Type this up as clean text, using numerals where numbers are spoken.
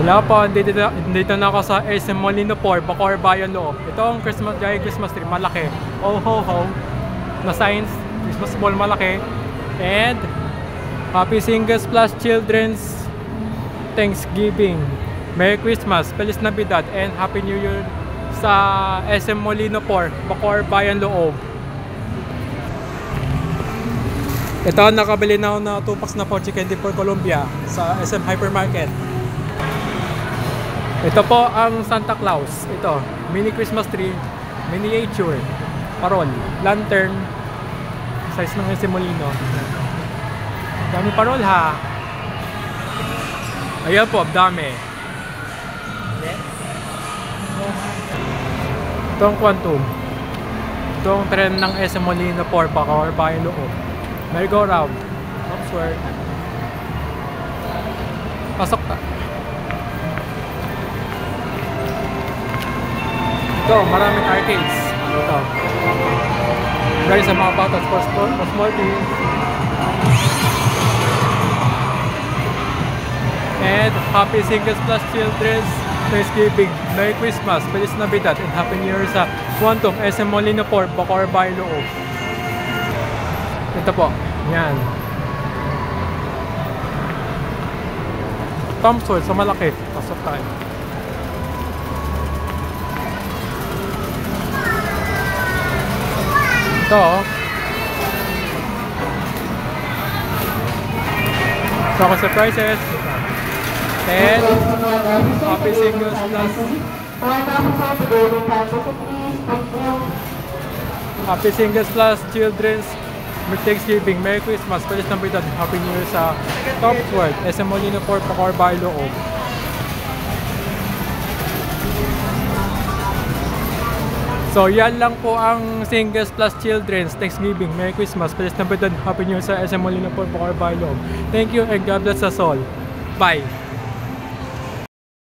Wala po, dito na ako sa SM Molino 4, Bacoor, Bayan Loob. Ito ang giant Christmas tree, malaki. Oh ho ho, na signs, Christmas ball malaki. And Happy Singles Plus Children's Thanksgiving. Merry Christmas, Feliz Navidad, and Happy New Year sa SM Molino 4, Bacoor, Bayan Loob. Ito, nakabili na ako na 2 packs na Pochi Candy for Colombia sa SM Hypermarket. Ito po ang Santa Claus. Ito, mini Christmas tree, miniature, parol, lantern, size ng SM Molino. Dami parol ha. Ayan po, dami. Ito ang Quantum. Ito ang trend ng SM Molino 4, Bacoor, Bayan Loob. Merry-go-round. Upsword. Pasok ka. Ito, maraming arcades. Ito. Guys, sa mga patas for small teams. And Happy Singles Plus Children's Thanksgiving. Merry Christmas, Feliz Navidad, and Happy New Year sa Quantum, SM Molino 4, Bacoor, Bayan Loob. Ito po, yan. Tom Sword, so malaki. Pasok tayo. Ito, so ako surprises. And Happy Singles Plus Happy Singles Plus Children's Thanksgiving, Merry Christmas, Feliz Navidad, Happy New Year sa Top Sword, SM Molino 4, Bacoor, Bayan Loob. So yan lang po ang Singles Plus Children's Thanksgiving, Merry Christmas, Feliz Navidad, Happy New Year sa SM Molino 4, Bacoor, Bayan Loob. Thank you and God bless us all. Bye!